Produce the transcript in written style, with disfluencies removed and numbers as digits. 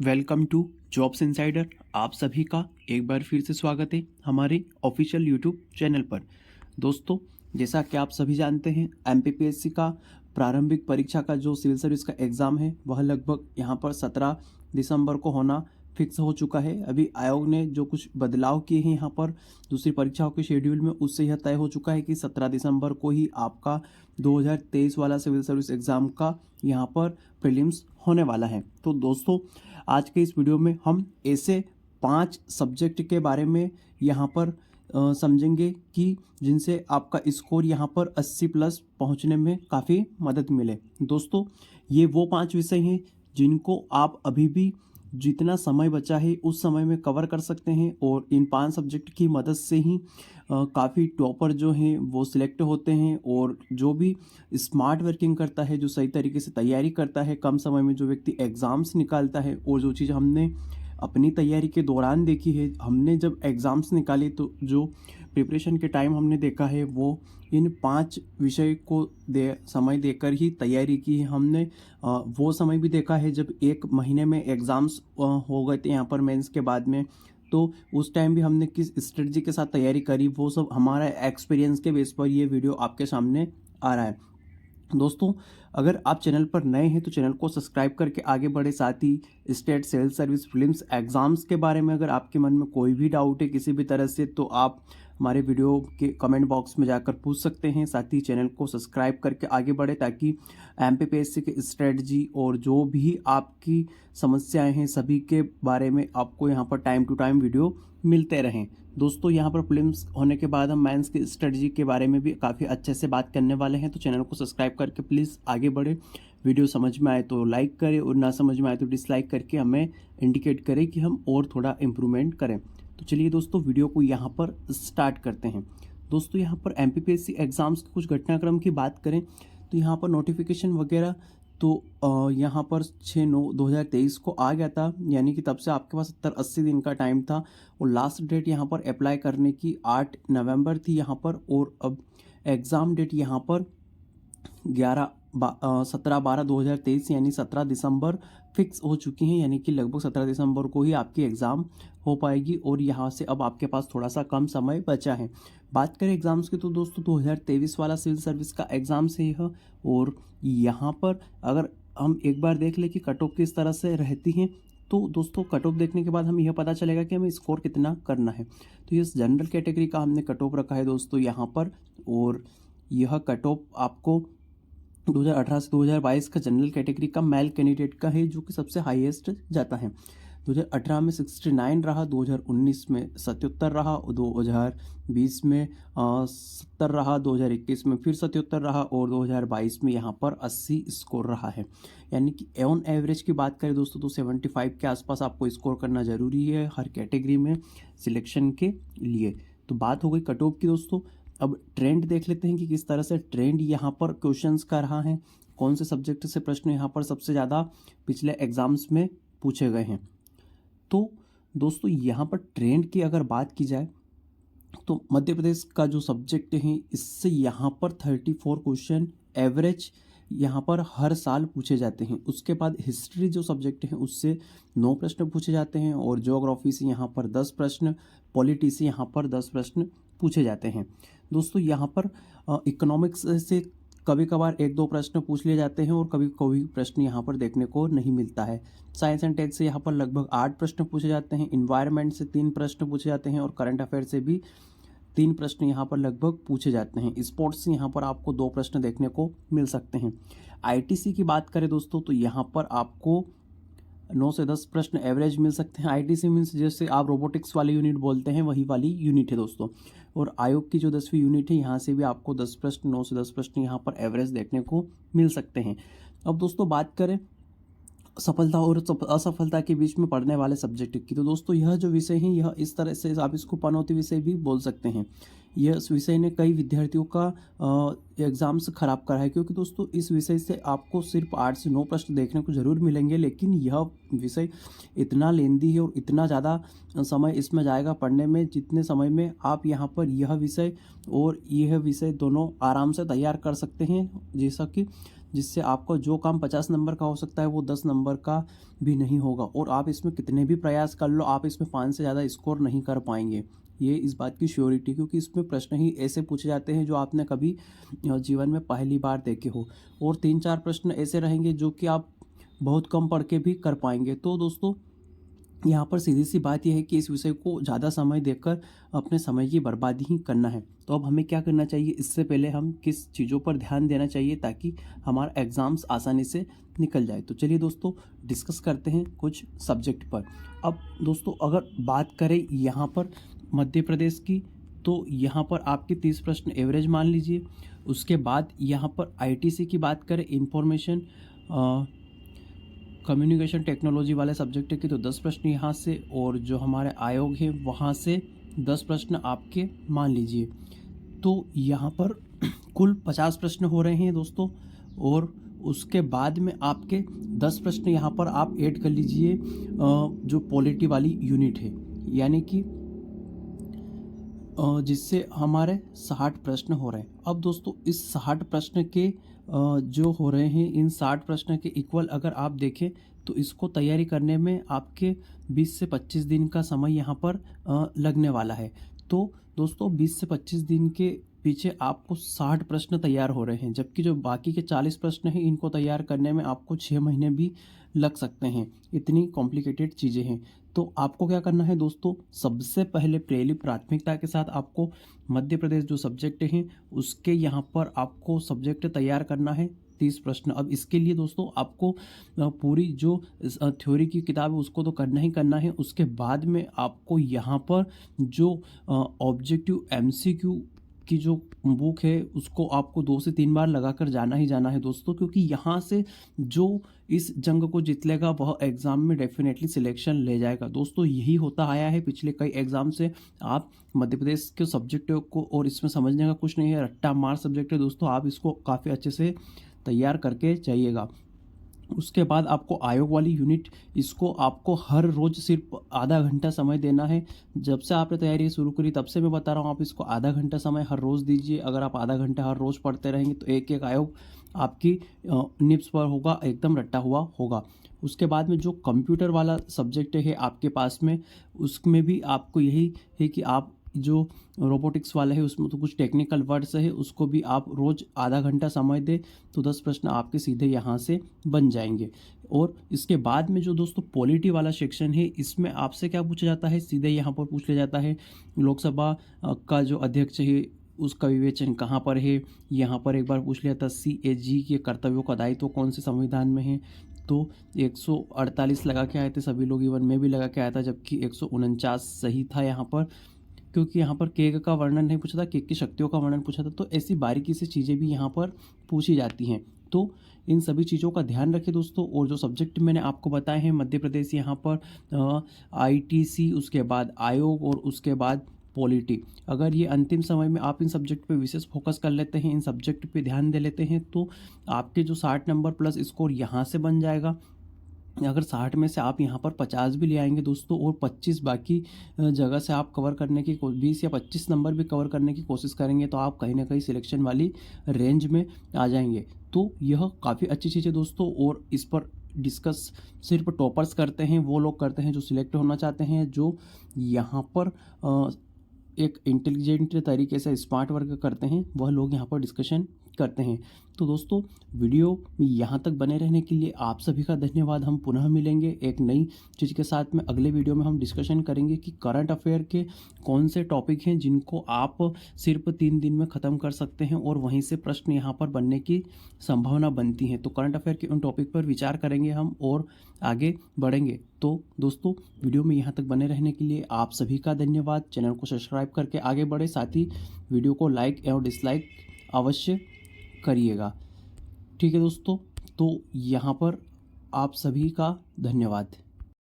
Welcome to jobs insider. आप सभी का एक बार फिर से स्वागत है हमारे ऑफिशियल यूट्यूब चैनल पर। दोस्तों, जैसा कि आप सभी जानते हैं, एमपीपीएससी का प्रारंभिक परीक्षा का जो सिविल सर्विस का एग्ज़ाम है वह लगभग यहाँ पर 17 दिसंबर को होना फिक्स हो चुका है। अभी आयोग ने जो कुछ बदलाव किए हैं यहाँ पर दूसरी परीक्षाओं के शेड्यूल में, उससे यह तय हो चुका है कि 17 दिसंबर को ही आपका 2023 वाला सिविल सर्विस एग्ज़ाम का यहाँ पर प्रीलिम्स होने वाला है। तो दोस्तों, आज के इस वीडियो में हम ऐसे 5 सब्जेक्ट के बारे में यहाँ पर समझेंगे कि जिनसे आपका स्कोर यहाँ पर 80 प्लस पहुँचने में काफ़ी मदद मिले। दोस्तों, ये वो 5 विषय हैं जिनको आप अभी भी जितना समय बचा है उस समय में कवर कर सकते हैं और इन 5 सब्जेक्ट की मदद से ही काफ़ी टॉपर जो हैं वो सिलेक्ट होते हैं। और जो भी स्मार्ट वर्किंग करता है, जो सही तरीके से तैयारी करता है, कम समय में जो व्यक्ति एग्ज़ाम्स निकालता है, और जो चीज़ हमने अपनी तैयारी के दौरान देखी है, हमने जब एग्ज़ाम्स निकाले तो जो प्रिपरेशन के टाइम हमने देखा है वो इन 5 विषय को समय देकर ही तैयारी की है हमने। वो समय भी देखा है जब 1 महीने में एग्ज़ाम्स हो गए थे यहाँ पर मेंस के बाद में, तो उस टाइम भी हमने किस स्ट्रेटजी के साथ तैयारी करी, वो सब हमारा एक्सपीरियंस के बेस पर ये वीडियो आपके सामने आ रहा है। दोस्तों, अगर आप चैनल पर नए हैं तो चैनल को सब्सक्राइब करके आगे बढ़े। साथ ही state civil service prelims exams के बारे में अगर आपके मन में कोई भी डाउट है किसी भी तरह से, तो आप हमारे वीडियो के कमेंट बॉक्स में जाकर पूछ सकते हैं। साथ ही चैनल को सब्सक्राइब करके आगे बढ़े ताकि एमपीपीएससी के स्ट्रेटजी और जो भी आपकी समस्याएं हैं सभी के बारे में आपको यहाँ पर टाइम टू टाइम वीडियो मिलते रहें। दोस्तों, यहाँ पर प्रीलिम्स होने के बाद हम मेंस की स्ट्रेटजी के बारे में भी काफ़ी अच्छे से बात करने वाले हैं, तो चैनल को सब्सक्राइब करके प्लीज़ आगे बढ़े। वीडियो समझ में आए तो लाइक करें और ना समझ में आए तो डिसलाइक करके हमें इंडिकेट करें कि हम और थोड़ा इम्प्रूवमेंट करें। तो चलिए दोस्तों, वीडियो को यहाँ पर स्टार्ट करते हैं। दोस्तों, यहाँ पर एमपीपीएससी एग्ज़ाम्स के कुछ घटनाक्रम की बात करें तो यहाँ पर नोटिफिकेशन वगैरह तो यहाँ पर 6/9/2023 को आ गया था, यानी कि तब से आपके पास 70-80 दिन का टाइम था। और लास्ट डेट यहाँ पर अप्लाई करने की 8 नवंबर थी यहाँ पर, और अब एग्ज़ाम डेट यहाँ पर 17/12/2023 यानी 17 दिसंबर फिक्स हो चुकी हैं, यानी कि लगभग 17 दिसंबर को ही आपकी एग्ज़ाम हो पाएगी। और यहाँ से अब आपके पास थोड़ा सा कम समय बचा है। बात करें एग्ज़ाम्स की तो दोस्तों 2023 वाला सिविल सर्विस का एग्ज़ाम से है। और यहाँ पर अगर हम एक बार देख लें कि कट ऑफ किस तरह से रहती हैं, तो दोस्तों कट ऑफ देखने के बाद हमें यह पता चलेगा कि हमें स्कोर कितना करना है। तो ये जनरल कैटेगरी का हमने कट ऑफ रखा है दोस्तों यहाँ पर, और यह कट ऑफ आपको 2018 से 2022 का जनरल कैटेगरी का मेल कैंडिडेट का है, जो कि सबसे हाईएस्ट जाता है। 2018 में 69 रहा, 2019 में 77 रहा, 2020 में 70 रहा, 2021 में फिर 77 रहा, और 2022 में यहाँ पर 80 स्कोर रहा है। यानी कि ऑन एवरेज की बात करें दोस्तों तो 75 के आसपास आपको स्कोर करना ज़रूरी है हर कैटेगरी में सिलेक्शन के लिए। तो बात हो गई कट ऑफ की दोस्तों। अब ट्रेंड देख लेते हैं कि किस तरह से ट्रेंड यहाँ पर क्वेश्चंस का रहा है, कौन से सब्जेक्ट से प्रश्न यहाँ पर सबसे ज़्यादा पिछले एग्जाम्स में पूछे गए हैं। तो दोस्तों, यहाँ पर ट्रेंड की अगर बात की जाए तो मध्य प्रदेश का जो सब्जेक्ट है इससे यहाँ पर 34 क्वेश्चन एवरेज यहाँ पर हर साल पूछे जाते हैं। उसके बाद हिस्ट्री जो सब्जेक्ट है उससे 9 प्रश्न पूछे जाते हैं, और ज्योग्राफी से यहाँ पर 10 प्रश्न, पॉलिटी से यहाँ पर 10 प्रश्न पूछे जाते हैं। दोस्तों, यहाँ पर इकोनॉमिक्स से कभी कभार 1-2 प्रश्न पूछ लिए जाते हैं और कभी कोई प्रश्न यहाँ पर देखने को नहीं मिलता है। साइंस एंड टेक से यहाँ पर लगभग 8 प्रश्न पूछे जाते हैं, इन्वायरमेंट से 3 प्रश्न पूछे जाते हैं, और करंट अफेयर से भी 3 प्रश्न यहाँ पर लगभग पूछे जाते हैं। स्पोर्ट्स से यहाँ पर आपको 2 प्रश्न देखने को मिल सकते हैं। आईटीसी की बात करें दोस्तों तो यहाँ पर आपको 9 से 10 प्रश्न एवरेज मिल सकते हैं। आईटीसी मीन्स जैसे आप रोबोटिक्स वाली यूनिट बोलते हैं वही वाली यूनिट है दोस्तों। और आयोग की जो 10वीं यूनिट है यहाँ से भी आपको 10 प्रश्न, 9 से 10 प्रश्न यहाँ पर एवरेज देखने को मिल सकते हैं। अब दोस्तों बात करें सफलता और असफलता के बीच में पढ़ने वाले सब्जेक्ट की, तो दोस्तों यह जो विषय है यह इस तरह से आप इसको पनौती विषय भी बोल सकते हैं। यह विषय ने कई विद्यार्थियों का एग्जाम्स खराब करा है, क्योंकि दोस्तों इस विषय से आपको सिर्फ 8 से 9 प्रश्न देखने को जरूर मिलेंगे, लेकिन यह विषय इतना लेंदी है और इतना ज़्यादा समय इसमें जाएगा पढ़ने में, जितने समय में आप यहाँ पर यह विषय और यह विषय दोनों आराम से तैयार कर सकते हैं। जैसा कि जिससे आपका जो काम 50 नंबर का हो सकता है वो 10 नंबर का भी नहीं होगा, और आप इसमें कितने भी प्रयास कर लो आप इसमें 5 से ज़्यादा स्कोर नहीं कर पाएंगे। ये इस बात की श्योरिटी, क्योंकि इसमें प्रश्न ही ऐसे पूछे जाते हैं जो आपने कभी जीवन में पहली बार देखे हो, और 3-4 प्रश्न ऐसे रहेंगे जो कि आप बहुत कम पढ़ के भी कर पाएंगे। तो दोस्तों यहाँ पर सीधी सी बात यह है कि इस विषय को ज़्यादा समय देकर अपने समय की बर्बादी ही करना है। तो अब हमें क्या करना चाहिए, इससे पहले हम किस चीज़ों पर ध्यान देना चाहिए ताकि हमारा एग्ज़ाम्स आसानी से निकल जाए। तो चलिए दोस्तों डिस्कस करते हैं कुछ सब्जेक्ट पर। अब दोस्तों अगर बात करें यहाँ पर मध्य प्रदेश की, तो यहाँ पर आपके 30 प्रश्न एवरेज मान लीजिए। उसके बाद यहाँ पर आईटीसी की बात करें, इंफॉर्मेशन कम्युनिकेशन टेक्नोलॉजी वाले सब्जेक्ट के, तो 10 प्रश्न यहाँ से, और जो हमारे आयोग है वहाँ से 10 प्रश्न आपके मान लीजिए। तो यहाँ पर कुल 50 प्रश्न हो रहे हैं दोस्तों, और उसके बाद में आपके 10 प्रश्न यहाँ पर आप ऐड कर लीजिए जो पॉलिटी वाली यूनिट है, यानी कि जिससे हमारे 60 प्रश्न हो रहे हैं। अब दोस्तों इस 60 प्रश्न के जो हो रहे हैं, इन 60 प्रश्न के इक्वल अगर आप देखें तो इसको तैयारी करने में आपके 20 से 25 दिन का समय यहाँ पर लगने वाला है। तो दोस्तों 20 से 25 दिन के पीछे आपको 60 प्रश्न तैयार हो रहे हैं, जबकि जो बाकी के 40 प्रश्न हैं इनको तैयार करने में आपको 6 महीने भी लग सकते हैं। इतनी कॉम्प्लिकेटेड चीज़ें हैं। तो आपको क्या करना है दोस्तों, सबसे पहले पहली प्राथमिकता के साथ आपको मध्य प्रदेश जो सब्जेक्ट हैं उसके यहाँ पर आपको सब्जेक्ट तैयार करना है 30 प्रश्न। अब इसके लिए दोस्तों आपको पूरी जो थ्योरी की किताब है उसको तो करना ही करना है। उसके बाद में आपको यहाँ पर जो ऑब्जेक्टिव एमसीक्यू की जो बुक है उसको आपको 2 से 3 बार लगाकर जाना ही जाना है दोस्तों, क्योंकि यहाँ से जो इस जंग को जीत लेगा वह एग्ज़ाम में डेफिनेटली सिलेक्शन ले जाएगा। दोस्तों यही होता आया है पिछले कई एग्ज़ाम से। आप मध्य प्रदेश के सब्जेक्ट को, और इसमें समझने का कुछ नहीं है, रट्टा मार सब्जेक्ट है दोस्तों, आप इसको काफ़ी अच्छे से तैयार करके जाइएगा। उसके बाद आपको आयोग वाली यूनिट, इसको आपको हर रोज़ सिर्फ आधा घंटा समय देना है। जब से आपने तैयारी शुरू करी तब से मैं बता रहा हूँ, आप इसको आधा घंटा समय हर रोज़ दीजिए। अगर आप आधा घंटा हर रोज़ पढ़ते रहेंगे तो एक एक आयोग आपकी निब्स पर होगा, एकदम रट्टा हुआ होगा। उसके बाद में जो कंप्यूटर वाला सब्जेक्ट है आपके पास में, उसमें भी आपको यही है कि आप जो रोबोटिक्स वाला है उसमें तो कुछ टेक्निकल वर्ड्स है, उसको भी आप रोज़ आधा घंटा समय दें तो 10 प्रश्न आपके सीधे यहाँ से बन जाएंगे। और इसके बाद में जो दोस्तों पॉलिटी वाला सेक्शन है, इसमें आपसे क्या पूछा जाता है, सीधे यहाँ पर पूछ लिया जाता है लोकसभा का जो अध्यक्ष है उसका विवेचन कहाँ पर है। यहाँ पर एक बार पूछ लिया था CAG के कर्तव्यों का दायित्व कौन से संविधान में है, तो 148 लगा के आए थे सभी लोग, इवन मैं भी लगा के आया था, जबकि 149 सही था यहाँ पर, क्योंकि यहाँ पर केक का वर्णन नहीं पूछा था, केक की शक्तियों का वर्णन पूछा था। तो ऐसी बारीकी से चीज़ें भी यहाँ पर पूछी जाती हैं। तो इन सभी चीज़ों का ध्यान रखें दोस्तों। और जो सब्जेक्ट मैंने आपको बताए हैं मध्य प्रदेश, यहाँ पर ITC, उसके बाद आयोग और उसके बाद पॉलिटी, अगर ये अंतिम समय में आप इन सब्जेक्ट पे विशेष फोकस कर लेते हैं, इन सब्जेक्ट पे ध्यान दे लेते हैं, तो आपके जो 60 नंबर प्लस स्कोर यहाँ से बन जाएगा। अगर 60 में से आप यहाँ पर 50 भी ले आएंगे दोस्तों, और 25 बाकी जगह से आप कवर करने की 20 या 25 नंबर भी कवर करने की कोशिश करेंगे, तो आप कहीं ना कहीं सिलेक्शन वाली रेंज में आ जाएंगे। तो यह काफ़ी अच्छी चीज़ है दोस्तों, और इस पर डिस्कस सिर्फ टॉपर्स करते हैं, वो लोग करते हैं जो सिलेक्ट होना चाहते हैं, जो यहाँ पर एक इंटेलिजेंट तरीके से स्मार्ट वर्क करते हैं, वह लोग यहाँ पर डिस्कशन करते हैं। तो दोस्तों वीडियो में यहाँ तक बने रहने के लिए आप सभी का धन्यवाद। हम पुनः मिलेंगे एक नई चीज़ के साथ में। अगले वीडियो में हम डिस्कशन करेंगे कि करंट अफेयर के कौन से टॉपिक हैं जिनको आप सिर्फ 3 दिन में ख़त्म कर सकते हैं, और वहीं से प्रश्न यहाँ पर बनने की संभावना बनती है। तो करंट अफेयर के उन टॉपिक पर विचार करेंगे हम और आगे बढ़ेंगे। तो दोस्तों वीडियो में यहाँ तक बने रहने के लिए आप सभी का धन्यवाद। चैनल को सब्सक्राइब करके आगे बढ़े, साथ ही वीडियो को लाइक और डिसलाइक अवश्य करिएगा। ठीक है दोस्तों, तो यहाँ पर आप सभी का धन्यवाद।